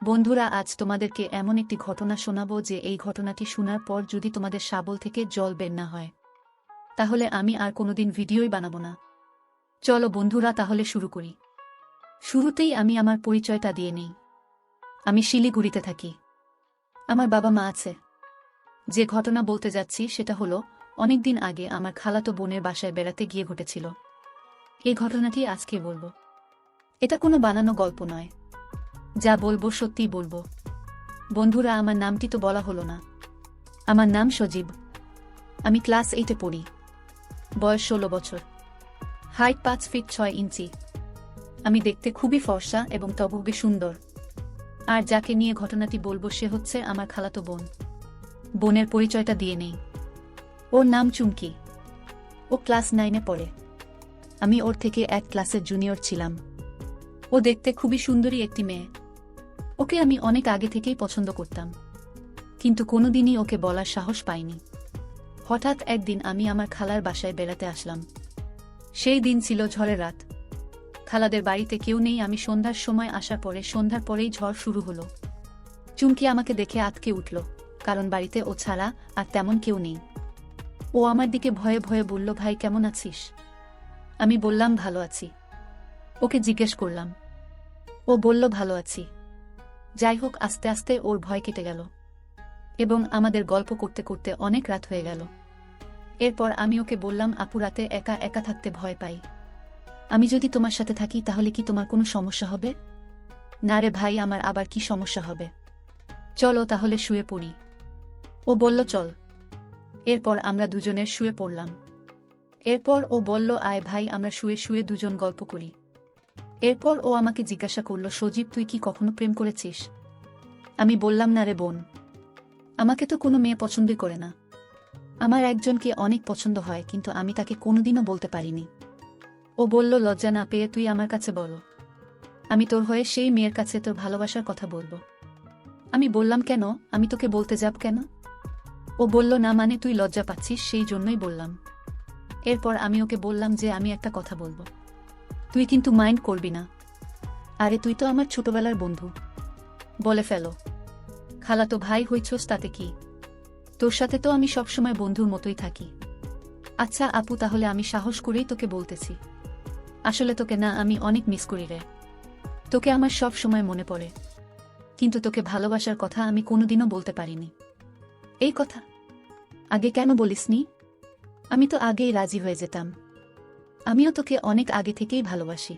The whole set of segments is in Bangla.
বন্ধুরা, আজ তোমাদেরকে এমন একটি ঘটনা শোনাবো যে এই ঘটনাটি শোনার পর যদি তোমাদের শাবল থেকে জল বের না হয় তাহলে আমি আর কোনোদিন ভিডিওই বানাবো না। চলো বন্ধুরা, তাহলে শুরু করি। শুরুতেই আমি আমার পরিচয়টা দিয়ে নেই। আমি শিলিগুড়িতে থাকি। আমার বাবা মা আছে। যে ঘটনা বলতে যাচ্ছি সেটা হলো অনেকদিন আগে আমার খালাতো বোনের বাসায় বেড়াতে গিয়ে ঘটেছিল। এই ঘটনাটি আজকে বলবো। এটা কোনো বানানো গল্প নয়। যা বলবো সত্যিই বলবো। বন্ধুরা, আমার নামটি তো বলা হলো না। আমার নাম সজীব। আমি ক্লাস 8-এ পড়ি। বয়স 16 বছর। হাইট 5 ফিট 6 ইঞ্চি। আমি দেখতে খুবই ফর্সা এবং তবুবে সুন্দর। আর যাকে নিয়ে ঘটনাটি বলবো সে হচ্ছে আমার খালাতো বোন। বোনের পরিচয়টা দিয়ে নেই। ওর নাম চুমকি। ও ক্লাস 9-এ পড়ে। আমি ওর থেকে এক ক্লাসের জুনিয়র ছিলাম। ও দেখতে খুবই সুন্দরী একটি মেয়ে। ওকে আমি অনেক আগে থেকেই পছন্দ করতাম, কিন্তু কোনোদিনই ওকে বলার সাহস পাইনি। হঠাৎ একদিন আমি আমার খালার বাসায় বেড়াতে আসলাম। সেই দিন ছিল ঝড়ের রাত। খালাদের বাড়িতে কেউ নেই। আমি সন্ধ্যার সময় আসার পরে সন্ধ্যার পরেই ঝড় শুরু হলো। চুমকি আমাকে দেখে আঁতকে উঠল, কারণ বাড়িতে ও ছাড়া আর তেমন কেউ নেই। ও আমার দিকে ভয়ে ভয়ে বলল, ভাই কেমন আছিস? আমি বললাম, ভালো আছি। ওকে জিজ্ঞেস করলাম। ও বলল, ভালো আছি। যাই হোক, আস্তে আস্তে ওর ভয় কেটে গেল এবং আমাদের গল্প করতে করতে অনেক রাত হয়ে গেল। এরপর আমি ওকে বললাম, আপু, রাতে একা একা থাকতে ভয় পাই। আমি যদি তোমার সাথে থাকি তাহলে কি তোমার কোনো সমস্যা হবে? না রে ভাই, আমার আবার কি সমস্যা হবে? চলো তাহলে শুয়ে পড়ি। ও বলল, চল। এরপর আমরা দুজনের শুয়ে পড়লাম। এরপর ও বলল, আয় ভাই, আমরা শুয়ে শুয়ে দুজন গল্প করি। এরপর ও আমাকে জিজ্ঞাসা করল, সজীব, তুই কি কখনো প্রেম করেছিস? আমি বললাম, না রে বোন, আমাকে তো কোনো মেয়ে পছন্দই করে না। আমার একজনকে অনেক পছন্দ হয়, কিন্তু আমি তাকে কোনোদিনও বলতে পারিনি। ও বলল, লজ্জা না পেয়ে তুই আমার কাছে বলো। আমি তোর হয়ে সেই মেয়ের কাছে তোর ভালোবাসার কথা বলবো। আমি বললাম, কেন? আমি তোকে বলতে যাব কেন? ও বলল, না মানে তুই লজ্জা পাচ্ছিস সেই জন্যই বললাম। এরপর আমি ওকে বললাম যে আমি একটা কথা বলবো, তুই কিন্তু মাইন্ড করবি না। আরে তুই তো আমার ছোটবেলার বন্ধু, বলে ফেলো। খালাতো ভাই হইছস তাতে কি? তোর সাথে তো আমি সবসময় বন্ধুর মতোই থাকি। আচ্ছা আপু, তাহলে আমি সাহস করেই তোকে বলতেছি। আসলে তোকে না আমি অনেক মিস করি রে। তোকে আমার সব সময় মনে পড়ে, কিন্তু তোকে ভালোবাসার কথা আমি কোনোদিনও বলতে পারিনি। এই কথা আগে কেন বলিসনি? আমি তো আগেই রাজি হয়ে যেতাম। আমিও তোকে অনেক আগে থেকেই ভালোবাসি।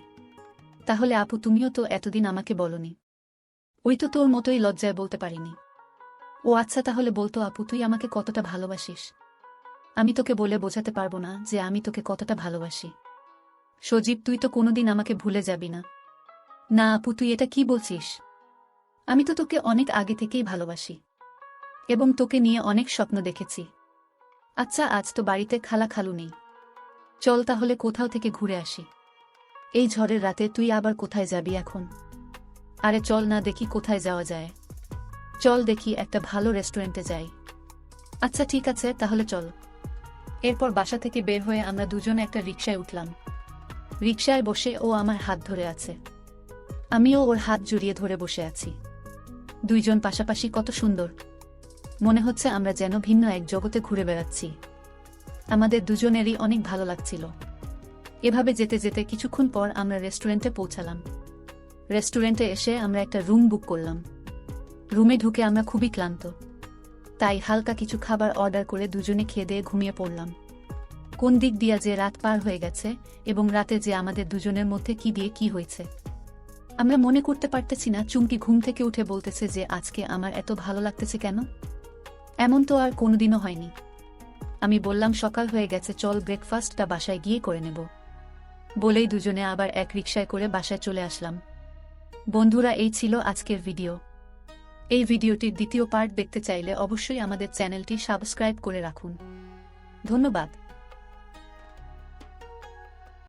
তাহলে আপু, তুমিও তো এতদিন আমাকে বলনি। ওই তো তোর মতোই লজ্জায় বলতে পারিনি। ও আচ্ছা, তাহলে বলতো আপু, তুই আমাকে কতটা ভালোবাসিস? আমি তোকে বলে বোঝাতে পারবো না যে আমি তোকে কতটা ভালোবাসি। সজীব, তুই তো কোনোদিন আমাকে ভুলে যাবি না। না আপু, তুই এটা কি বলছিস? আমি তো তোকে অনেক আগে থেকেই ভালোবাসি এবং তোকে নিয়ে অনেক স্বপ্ন দেখেছি। আচ্ছা, আজ তো বাড়িতে খালা খালু নেই। চল তাহলে কোথাও থেকে ঘুরে আসি। এই ঝড়ের রাতে তুই আবার কোথায় যাবি এখন? আরে চল না, দেখি কোথায় যাওয়া যায়। চল দেখি একটা ভালো রেস্টুরেন্টে যাই। আচ্ছা ঠিক আছে, তাহলে চল। এরপর বাসা থেকে বের হয়ে আমরা দুজনে একটা রিকশায় উঠলাম। রিকশায় বসে ও আমার হাত ধরে আছে। আমিও ওর হাত জড়িয়ে ধরে বসে আছি। দুইজন পাশাপাশি, কত সুন্দর। মনে হচ্ছে আমরা যেন ভিন্ন এক জগতে ঘুরে বেড়াচ্ছি। আমাদের দুজনেরই অনেক ভালো লাগছিল। এভাবে যেতে যেতে কিছুক্ষণ পর আমরা রেস্টুরেন্টে পৌঁছালাম। রেস্টুরেন্টে এসে আমরা একটা রুম বুক করলাম। রুমে ঢুকে আমরা খুবই ক্লান্ত, তাই হালকা কিছু খাবার অর্ডার করে দুজনে খেয়ে দিয়ে ঘুমিয়ে পড়লাম। কোন দিক দিয়া যে রাত পার হয়ে গেছে এবং রাতে যে আমাদের দুজনের মধ্যে কি দিয়ে কি হয়েছে আমরা মনে করতে পারতেছি না। চুমকি ঘুম থেকে উঠে বলতেছে যে আজকে আমার এত ভালো লাগতেছে কেন? এমন তো আর কোনোদিনও হয়নি। আমি বললাম, সকাল হয়ে গেছে, চল ব্রেকফাস্টটা বাসায় গিয়ে করে নেব। বলেই দুজনে আবার এক রিকশায় করে বাসায় চলে আসলাম। বন্ধুরা, এই ছিল আজকের ভিডিও। এই ভিডিওটির দ্বিতীয় পার্ট দেখতে চাইলে অবশ্যই আমাদের চ্যানেলটি সাবস্ক্রাইব করে রাখুন। ধন্যবাদ।